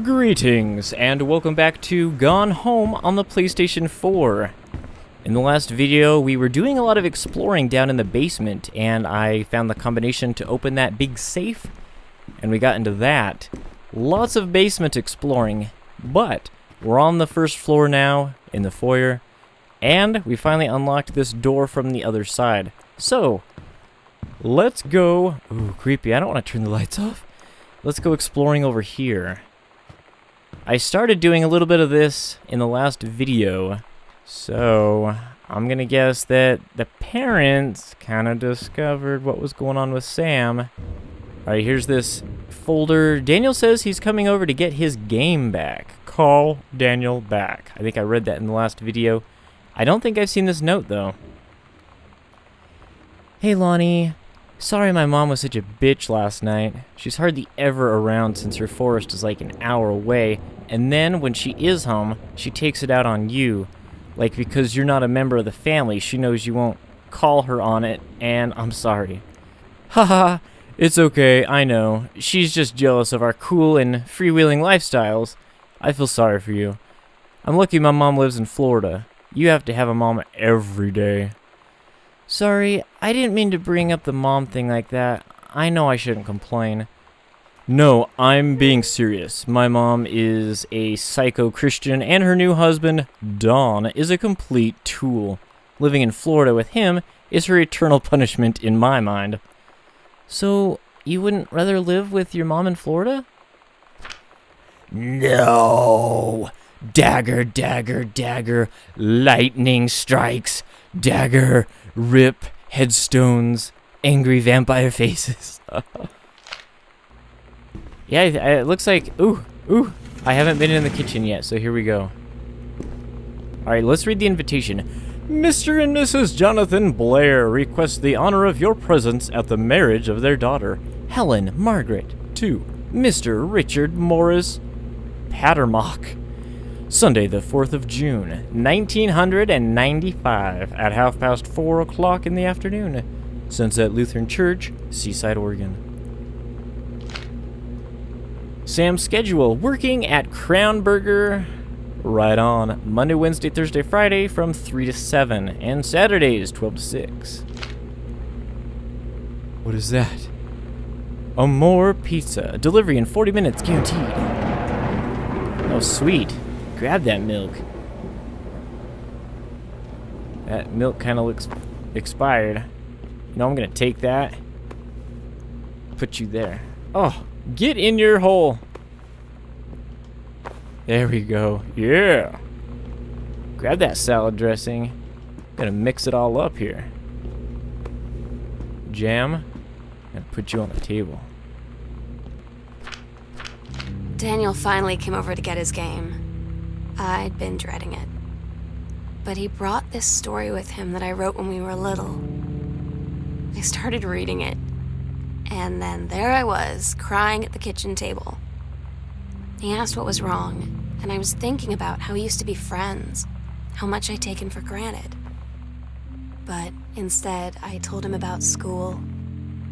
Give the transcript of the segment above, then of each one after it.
Greetings, and welcome back to Gone Home on the PlayStation 4. In the last video, we were doing a lot of exploring down in the basement, and I found the combination to open that big safe, and we got into that. Lots of basement exploring, but we're on the first floor now, in the foyer, and we finally unlocked this door from the other side. So, let's go... Ooh, creepy, I don't want to turn the lights off. Let's go exploring over here. I started doing a little bit of this in the last video, so I'm gonna guess that the parents kind of discovered what was going on with Sam. Alright, here's this folder. Daniel says he's coming over to get his game back. Call Daniel back. I think I read that in the last video. I don't think I've seen this note, though. Hey, Lonnie. Sorry my mom was such a bitch last night. She's hardly ever around since her forest is like an hour away, and then when she is home, she takes it out on you. Like, because you're not a member of the family, she knows you won't call her on it, and I'm sorry. Haha, it's okay, I know. She's just jealous of our cool and freewheeling lifestyles. I feel sorry for you. I'm lucky my mom lives in Florida. You have to have a mom every day. Sorry, I didn't mean to bring up the mom thing like that. I know I shouldn't complain. No, I'm being serious. My mom is a psycho-Christian, and her new husband, Don, is a complete tool. Living in Florida with him is her eternal punishment in my mind. So, you wouldn't rather live with your mom in Florida? No! Dagger, dagger, dagger, lightning strikes, dagger, rip, headstones, angry vampire faces. Yeah, it looks like... Ooh, I haven't been in the kitchen yet, so here we go. Alright, let's read the invitation. Mr. and Mrs. Jonathan Blair request the honor of your presence at the marriage of their daughter, Helen Margaret, to Mr. Richard Morris Pattermock. Sunday, the 4th of June, 1995, at 4:30 o'clock in the afternoon. Sunset Lutheran Church, Seaside, Oregon. Sam's schedule, working at Crown Burger, right on, Monday, Wednesday, Thursday, Friday, from 3 to 7, and Saturdays, 12 to 6. What is that? Amore Pizza, delivery in 40 minutes, guaranteed. Oh, sweet. Grab that milk. That milk kind of looks expired. You know, I'm gonna take that. Put you there. Oh, get in your hole. There we go. Yeah. Grab that salad dressing. Gonna mix it all up here. Jam. And put you on the table. Daniel finally came over to get his game. I'd been dreading it. But he brought this story with him that I wrote when we were little. I started reading it, and then there I was, crying at the kitchen table. He asked what was wrong, and I was thinking about how we used to be friends, how much I'd taken for granted. But instead, I told him about school,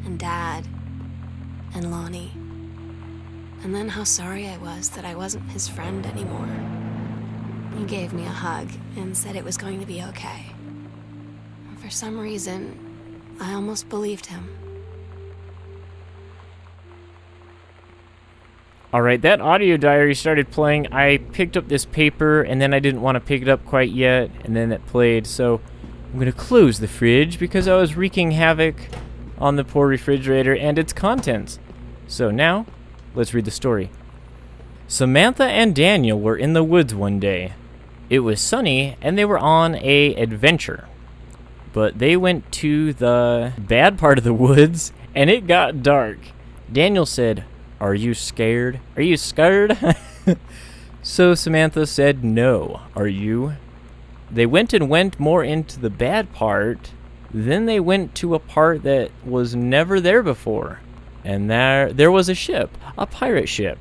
and Dad, and Lonnie, and then how sorry I was that I wasn't his friend anymore. He gave me a hug and said it was going to be okay. For some reason, I almost believed him. Alright, that audio diary started playing. I picked up this paper, and then I didn't want to pick it up quite yet, and then it played, so I'm going to close the fridge because I was wreaking havoc on the poor refrigerator and its contents. So now, let's read the story. Samantha and Daniel were in the woods one day. It was sunny, and they were on an adventure. But they went to the bad part of the woods, and it got dark. Daniel said, "Are you scared? Are you scared?" So Samantha said, "No. Are you?" They went more into the bad part. Then they went to a part that was never there before. And there was a ship, a pirate ship.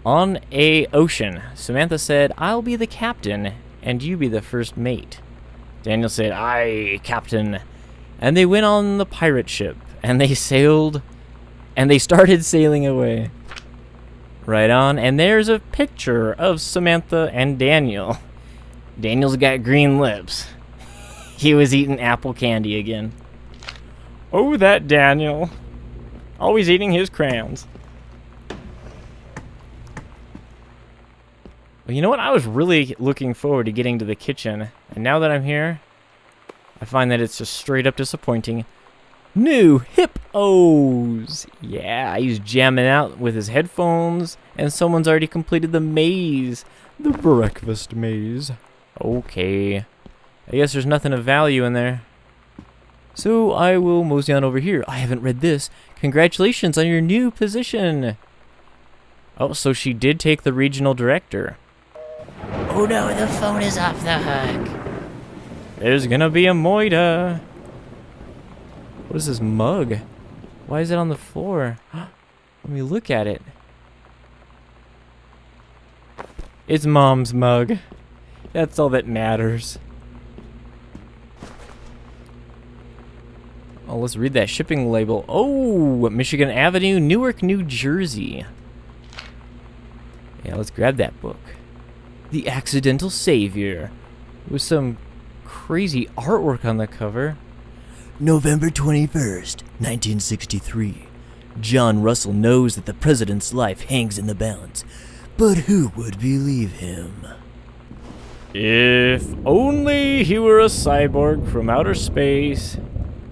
On a ocean, Samantha said, "I'll be the captain, and you be the first mate." Daniel said, "Aye, captain." And they went on the pirate ship, and they sailed, and they started sailing away. Right on. And there's a picture of Samantha and Daniel. Daniel's got green lips. He was eating apple candy again. Oh, that Daniel. Always eating his crayons. Well, you know what? I was really looking forward to getting to the kitchen. And now that I'm here, I find that it's just straight up disappointing. New hippos! Yeah, he's jamming out with his headphones, and someone's already completed the maze. The breakfast maze. Okay. I guess there's nothing of value in there. So I will mosey on over here. I haven't read this. Congratulations on your new position. Oh, so she did take the regional director. Oh no, the phone is off the hook. There's gonna be a moida. What is this mug? Why is it on the floor? Let me look at it. It's Mom's mug. That's all that matters. Oh, let's read that shipping label. Oh, Michigan Avenue, Newark, New Jersey. Yeah, let's grab that book. The Accidental Savior. With some crazy artwork on the cover. November 21st, 1963. John Russell knows that the president's life hangs in the balance, but who would believe him? If only he were a cyborg from outer space.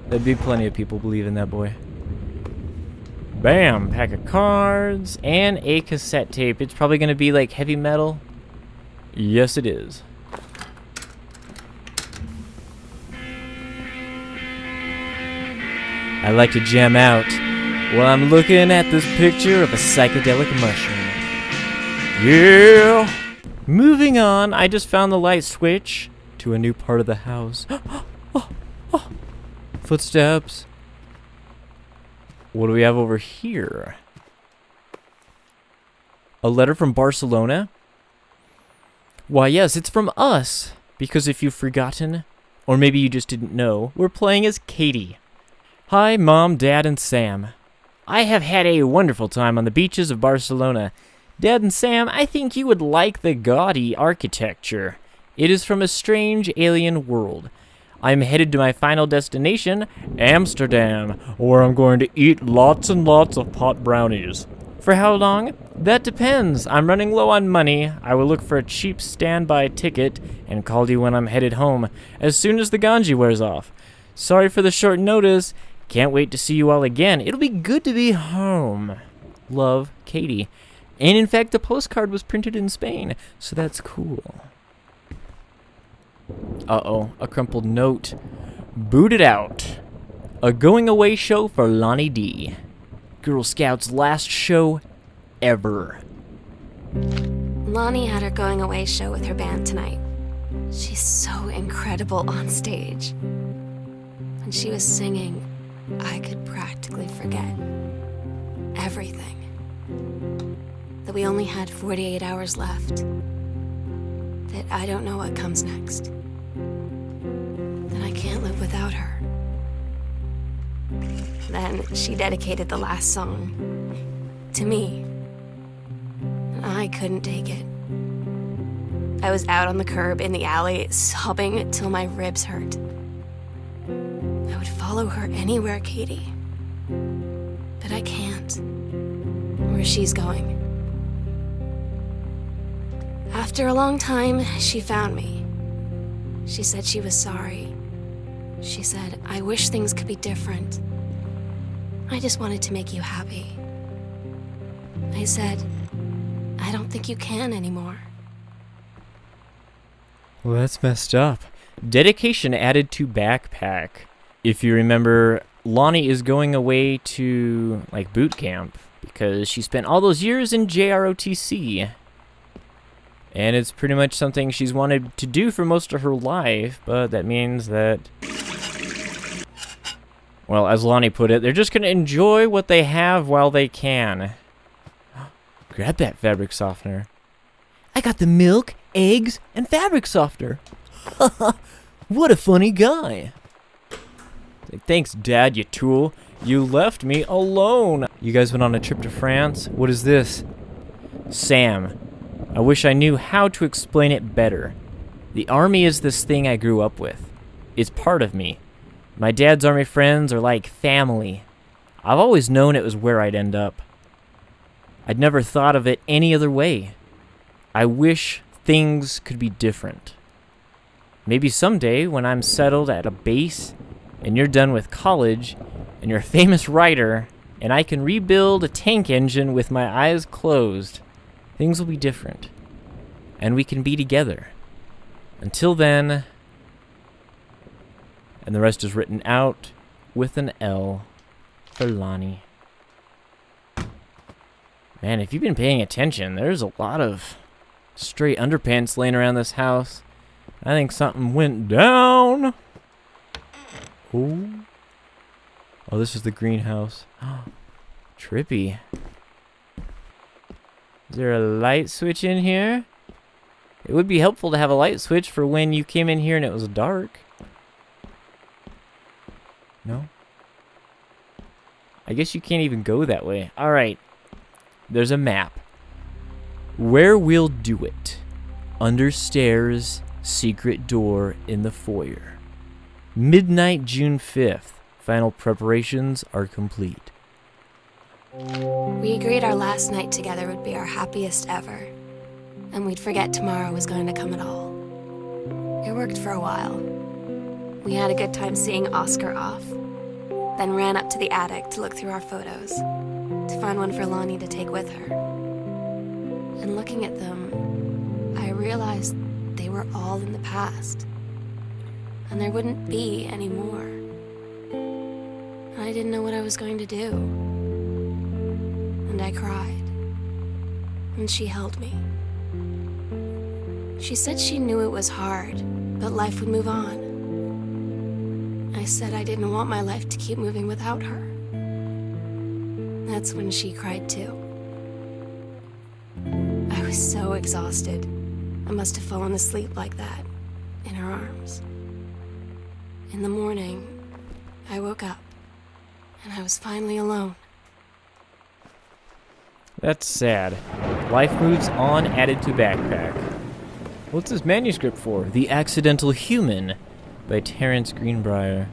There'd be plenty of people believing that boy. Bam! Pack of cards and a cassette tape. It's probably going to be like heavy metal. Yes, it is. I like to jam out while I'm looking at this picture of a psychedelic mushroom. Yeah! Moving on, I just found the light switch to a new part of the house. Footsteps. What do we have over here? A letter from Barcelona? Why, yes, it's from us. Because if you've forgotten, or maybe you just didn't know, we're playing as Katie. Hi, Mom, Dad, and Sam. I have had a wonderful time on the beaches of Barcelona. Dad and Sam, I think you would like the gaudy architecture. It is from a strange alien world. I'm headed to my final destination, Amsterdam, where I'm going to eat lots and lots of pot brownies. For how long? That depends. I'm running low on money. I will look for a cheap standby ticket and call you when I'm headed home, as soon as the ganji wears off. Sorry for the short notice. Can't wait to see you all again. It'll be good to be home. Love, Katie. And in fact, the postcard was printed in Spain, so that's cool. Uh-oh, a crumpled note. Booted out. A going away show for Lonnie D. Girl Scouts' last show ever. Lonnie had her going away show with her band tonight. She's so incredible on stage. When she was singing, I could practically forget everything. That we only had 48 hours left. That I don't know what comes next. That I can't live without her. Then she dedicated the last song to me. And I couldn't take it. I was out on the curb in the alley, sobbing till my ribs hurt. I would follow her anywhere, Katie. But I can't. Where she's going. After a long time, she found me. She said she was sorry. She said, I wish things could be different. I just wanted to make you happy. I said, I don't think you can anymore. Well, that's messed up. Dedication added to backpack. If you remember, Lonnie is going away to, like, boot camp because she spent all those years in JROTC. And it's pretty much something she's wanted to do for most of her life, but that means that, well, as Lonnie put it, they're just going to enjoy what they have while they can. Grab that fabric softener. I got the milk, eggs, and fabric softener. What a funny guy. Thanks, Dad, you tool. You left me alone. You guys went on a trip to France? What is this? Sam. I wish I knew how to explain it better. The Army is this thing I grew up with. It's part of me. My dad's Army friends are like family. I've always known it was where I'd end up. I'd never thought of it any other way. I wish things could be different. Maybe someday when I'm settled at a base and you're done with college and you're a famous writer and I can rebuild a tank engine with my eyes closed, things will be different and we can be together. Until then, and the rest is written out with an L for Lonnie. Man, if you've been paying attention, there's a lot of stray underpants laying around this house. I think something went down. Oh, this is the greenhouse. Trippy. Is there a light switch in here? It would be helpful to have a light switch for when you came in here and it was dark. No? I guess you can't even go that way. Alright. There's a map. Where we'll do it. Under stairs, secret door in the foyer. Midnight, June 5th. Final preparations are complete. We agreed our last night together would be our happiest ever, and we'd forget tomorrow was going to come at all. It worked for a while. We had a good time seeing Oscar off, then ran up to the attic to look through our photos, to find one for Lonnie to take with her. And looking at them, I realized they were all in the past, and there wouldn't be any more. And I didn't know what I was going to do. And I cried, and she held me. She said she knew it was hard, but life would move on. I said I didn't want my life to keep moving without her. That's when she cried too. I was so exhausted. I must have fallen asleep like that, in her arms. In the morning, I woke up, and I was finally alone. That's sad. Life moves on, added to backpack. What's this manuscript for? The Accidental Human by Terence Greenbrier.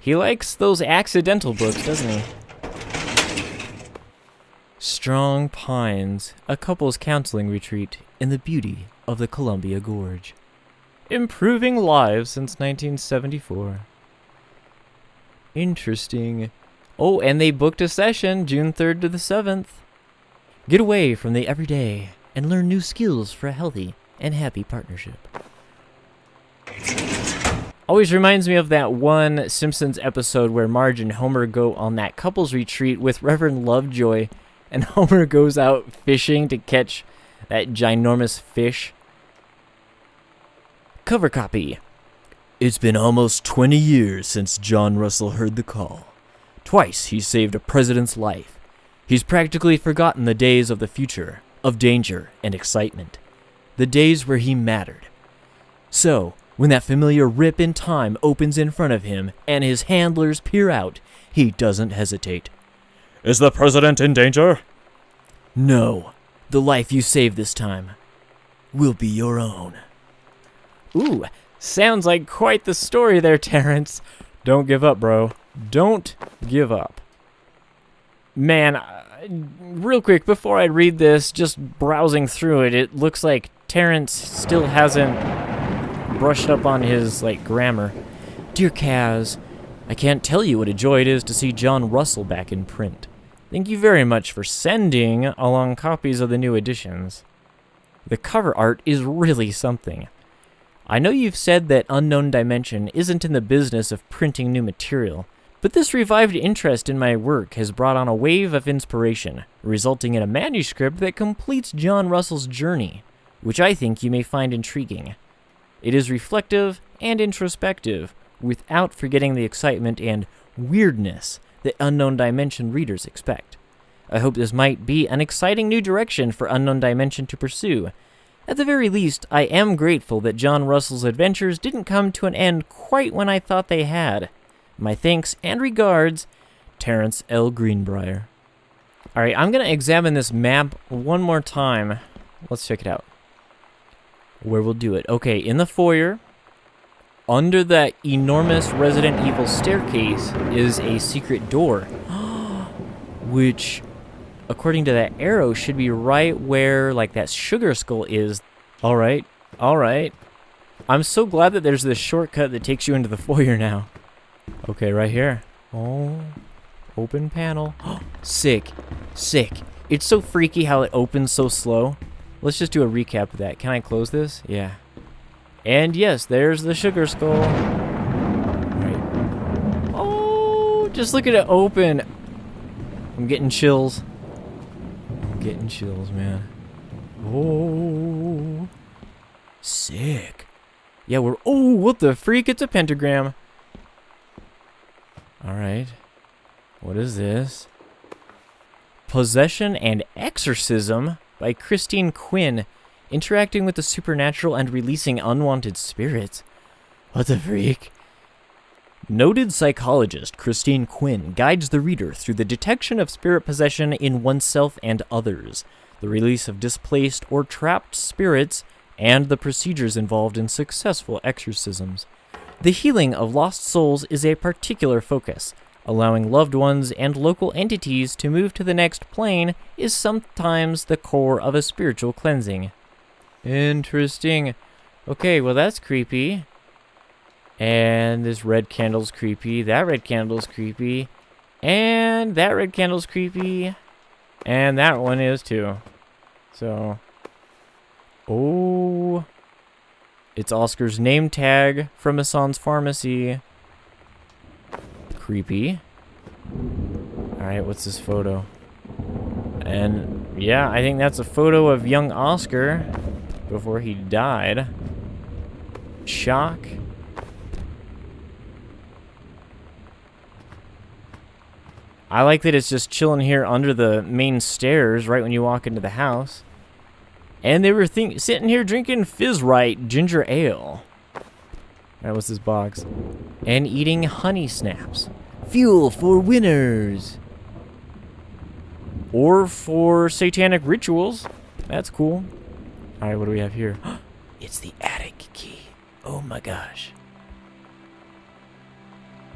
He likes those accidental books, doesn't he? Strong Pines, a couple's counseling retreat in the beauty of the Columbia Gorge. Improving lives since 1974. Interesting. Oh, and they booked a session June 3rd to the 7th. Get away from the everyday and learn new skills for a healthy and happy partnership. Always reminds me of that one Simpsons episode where Marge and Homer go on that couples retreat with Reverend Lovejoy, and Homer goes out fishing to catch that ginormous fish. Cover copy. It's been almost 20 years since John Russell heard the call. Twice he saved a president's life. He's practically forgotten the days of the future, of danger and excitement. The days where he mattered. So, when that familiar rip in time opens in front of him and his handlers peer out, he doesn't hesitate. Is the president in danger? No. The life you saved this time will be your own. Ooh, sounds like quite the story there, Terrence. Don't give up, bro. Don't give up. Man, real quick, before I read this, just browsing through it, it looks like Terrence still hasn't brushed up on his, grammar. Dear Kaz, I can't tell you what a joy it is to see John Russell back in print. Thank you very much for sending along copies of the new editions. The cover art is really something. I know you've said that Unknown Dimension isn't in the business of printing new material, but this revived interest in my work has brought on a wave of inspiration, resulting in a manuscript that completes John Russell's journey, which I think you may find intriguing. It is reflective and introspective, without forgetting the excitement and weirdness that Unknown Dimension readers expect. I hope this might be an exciting new direction for Unknown Dimension to pursue. At the very least, I am grateful that John Russell's adventures didn't come to an end quite when I thought they had. My thanks and regards, Terence L. Greenbrier. Alright, I'm gonna examine this map one more time. Let's check it out. Where we'll do it. Okay, in the foyer, under that enormous Resident Evil staircase is a secret door. Which, according to that arrow, should be right where, like, that sugar skull is. Alright, alright. I'm so glad that there's this shortcut that takes you into the foyer now. Okay, right here. Oh, open panel. Sick, sick. It's so freaky how it opens so slow. Let's just do a recap of that. Can I close this? Yeah. And yes, there's the sugar skull. Right. Oh, just look at it open. I'm getting chills. I'm getting chills, man. Oh, sick. Yeah, we're... Oh, what the freak? It's a pentagram. Alright. What is this? Possession and Exorcism by Christine Quinn. Interacting with the supernatural and releasing unwanted spirits. What the freak? Noted psychologist Christine Quinn guides the reader through the detection of spirit possession in oneself and others, the release of displaced or trapped spirits, and the procedures involved in successful exorcisms. The healing of lost souls is a particular focus. Allowing loved ones and local entities to move to the next plane is sometimes the core of a spiritual cleansing. Interesting. Okay, well that's creepy. And this red candle's creepy. That red candle's creepy. And that red candle's creepy. And that one is too. So... Oh, it's Oscar's name tag from Hassan's pharmacy. Creepy. Alright, what's this photo? And yeah, I think that's a photo of young Oscar before he died. Shock. I like that it's just chilling here under the main stairs right when you walk into the house. And they were sitting here drinking Fizz-Right ginger ale. Alright, what's this box? And eating honey snaps. Fuel for winners. Or for satanic rituals. That's cool. Alright, what do we have here? It's the attic key. Oh my gosh.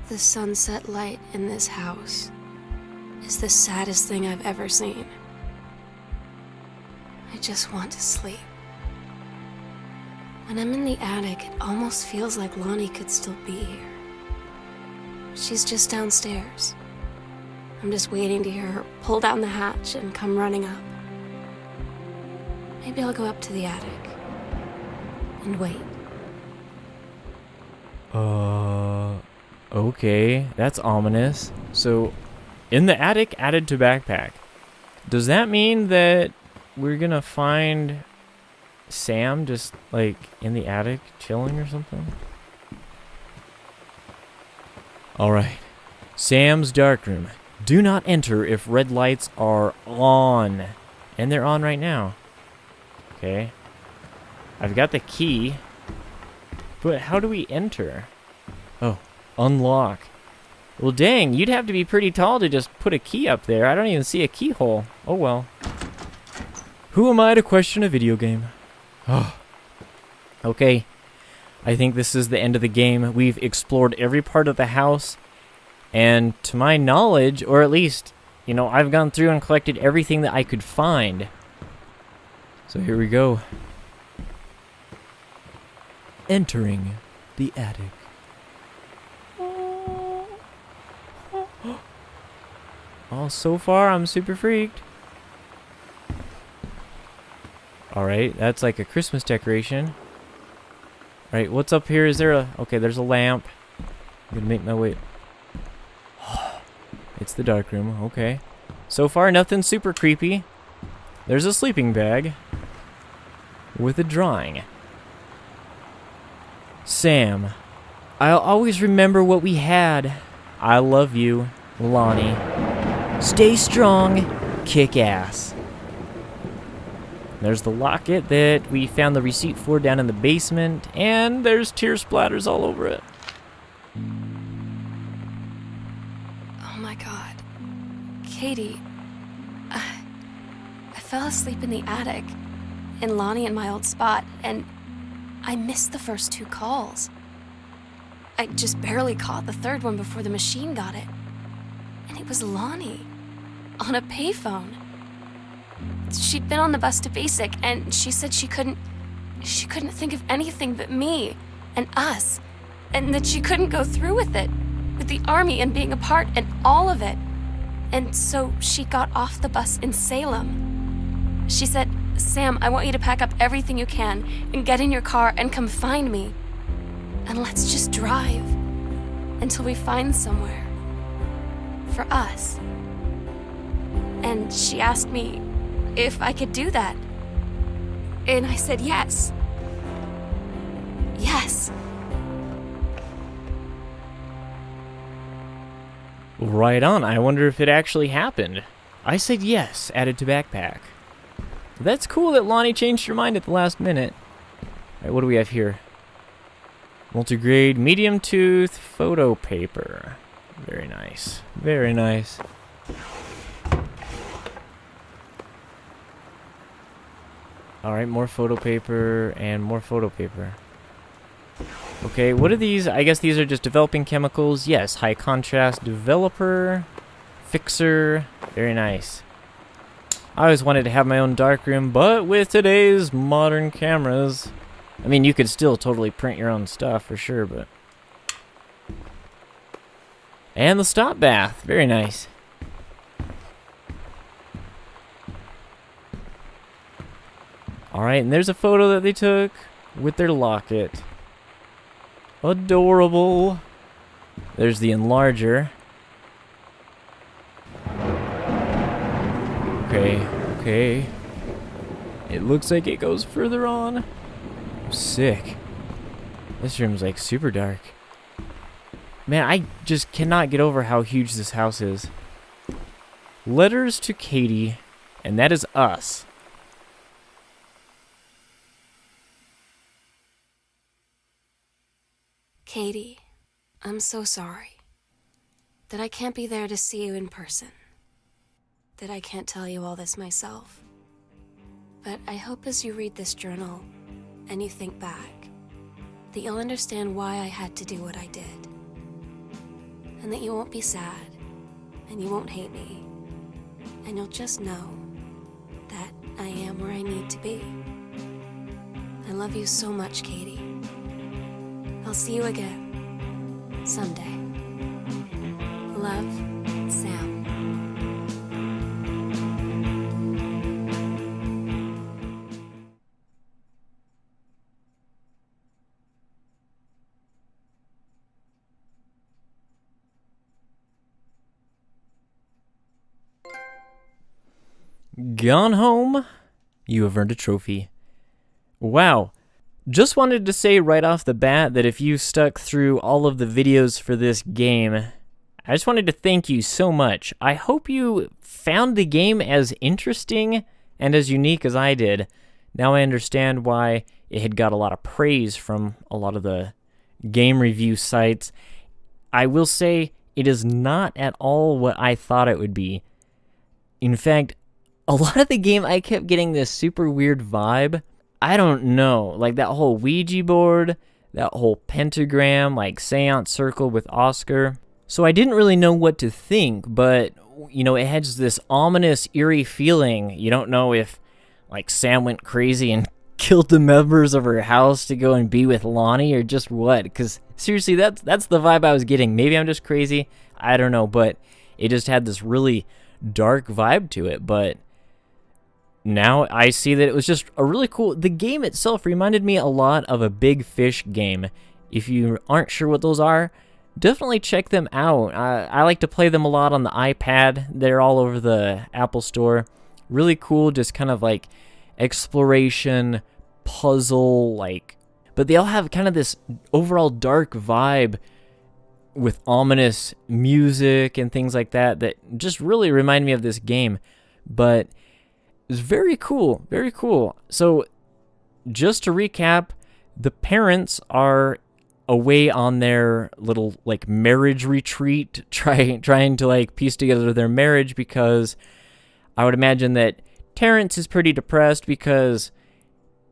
The sunset light in this house is the saddest thing I've ever seen. I just want to sleep. When I'm in the attic, it almost feels like Lonnie could still be here. She's just downstairs. I'm just waiting to hear her pull down the hatch and come running up. Maybe I'll go up to the attic and wait. Okay, that's ominous. So, in the attic, added to backpack. Does that mean that we're gonna find Sam just, like, in the attic chilling or something? Alright. Sam's darkroom. Do not enter if red lights are on. And they're on right now. Okay. I've got the key. But how do we enter? Oh, unlock. Well, dang, you'd have to be pretty tall to just put a key up there. I don't even see a keyhole. Oh, well. Who am I to question a video game? Oh. Okay. I think this is the end of the game. We've explored every part of the house. And to my knowledge, or at least, you know, I've gone through and collected everything that I could find. So here we go. Entering the attic. Oh, so far I'm super freaked. Alright, that's like a Christmas decoration. Alright, what's up here? Is there a... Okay, there's a lamp. I'm gonna make my way... It's the dark room, okay. So far, nothing super creepy. There's a sleeping bag. With a drawing. Sam. I'll always remember what we had. I love you, Lonnie. Stay strong, kick ass. There's the locket that we found the receipt for down in the basement, and there's tear splatters all over it. Oh my god. Katie, fell asleep in the attic, in Lonnie and my old spot, and I missed the first 2 calls. I just barely caught the 3rd one before the machine got it. And it was Lonnie, on a payphone. She'd been on the bus to Basic, and she said she couldn't think of anything but me and us, and that she couldn't go through with it, with the Army and being apart and all of it. And so she got off the bus in Salem. She said, "Sam, I want you to pack up everything you can and get in your car and come find me. And let's just drive until we find somewhere for us." And she asked me if I could do that. And I said yes. Yes. Right on. I wonder if it actually happened. I said yes, added to backpack. That's cool that Lonnie changed her mind at the last minute. Alright, what do we have here? Multigrade medium tooth photo paper. Very nice. Very nice. Alright, more photo paper and more photo paper. Okay, what are these? I guess these are just developing chemicals. Yes, high contrast developer, fixer. Very nice. I always wanted to have my own darkroom, but with today's modern cameras, I mean, you could still totally print your own stuff for sure, but... And the stop bath. Very nice. Alright, and there's a photo that they took with their locket. Adorable. There's the enlarger. Okay. It looks like it goes further on. Sick. This room's like super dark. Man, I just cannot get over how huge this house is. Letters to Katie, and that is us. Katie, I'm so sorry that I can't be there to see you in person, that I can't tell you all this myself. But I hope as you read this journal and you think back, that you'll understand why I had to do what I did. And that you won't be sad, and you won't hate me, and you'll just know that I am where I need to be. I love you so much, Katie. I'll see you again someday. Love, Sam. Gone home. You have earned a trophy. Wow. Just wanted to say right off the bat that if you stuck through all of the videos for this game, I just wanted to thank you so much. I hope you found the game as interesting and as unique as I did. Now I understand why it had got a lot of praise from a lot of the game review sites. I will say it is not at all what I thought it would be. In fact, a lot of the game I kept getting this super weird vibe. I don't know, like that whole Ouija board, that whole pentagram, like seance circle with Oscar. So I didn't really know what to think, but, you know, it has this ominous, eerie feeling. You don't know if, like, Sam went crazy and killed the members of her house to go and be with Lonnie or just what. Because, seriously, that's the vibe I was getting. Maybe I'm just crazy. I don't know, but it just had this really dark vibe to it, but... Now I see that it was just a really cool... The game itself reminded me a lot of a Big Fish game. If you aren't sure what those are, definitely check them out. I like to play them a lot on the iPad. They're all over the Apple Store. Really cool, just kind of like exploration, puzzle, like... But they all have kind of this overall dark vibe with ominous music and things like that that just really remind me of this game. But... it's very cool, very cool. So, just to recap, the parents are away on their little, like, marriage retreat, trying to, like, piece together their marriage because I would imagine that Terrence is pretty depressed because,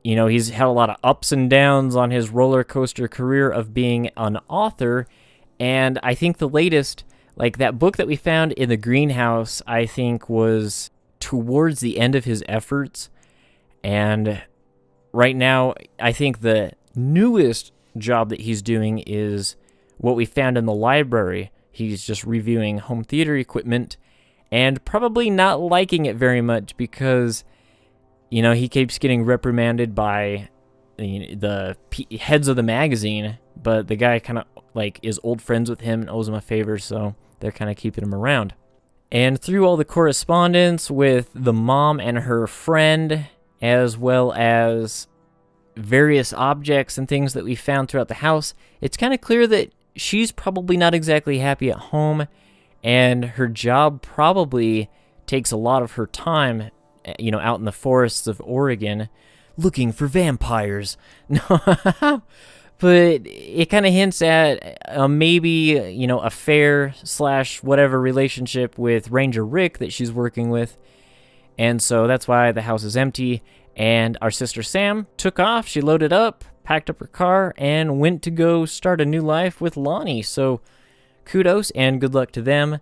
you know, he's had a lot of ups and downs on his roller coaster career of being an author. And I think the latest, like that book that we found in the greenhouse, I think was towards the end of his efforts. And right now, I think the newest job that he's doing is what we found in the library. He's just reviewing home theater equipment and probably not liking it very much because, you know, he keeps getting reprimanded by the heads of the magazine, but the guy kind of like is old friends with him and owes him a favor, so they're kind of keeping him around. And through all the correspondence with the mom and her friend, as well as various objects and things that we found throughout the house, it's kind of clear that she's probably not exactly happy at home, and her job probably takes a lot of her time, you know, out in the forests of Oregon, Looking for vampires. No, but it kind of hints at maybe, you know, affair / whatever relationship with Ranger Rick that she's working with. And so that's why the house is empty. And our sister Sam took off. She loaded up, packed up her car, and went to go start a new life with Lonnie. So kudos and good luck to them.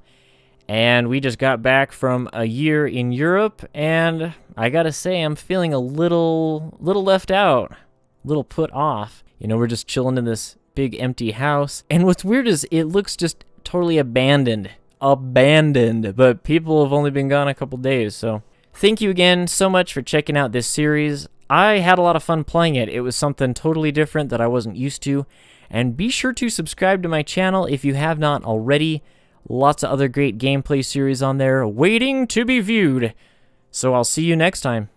And we just got back from a year in Europe, and I gotta say, I'm feeling a little left out, a little put off. You know, we're just chilling in this big empty house, and what's weird is it looks just totally abandoned, but people have only been gone a couple days, so thank you again so much for checking out this series. I had a lot of fun playing it. It was something totally different that I wasn't used to, and be sure to subscribe to my channel if you have not already. Lots of other great gameplay series on there waiting to be viewed. So I'll see you next time.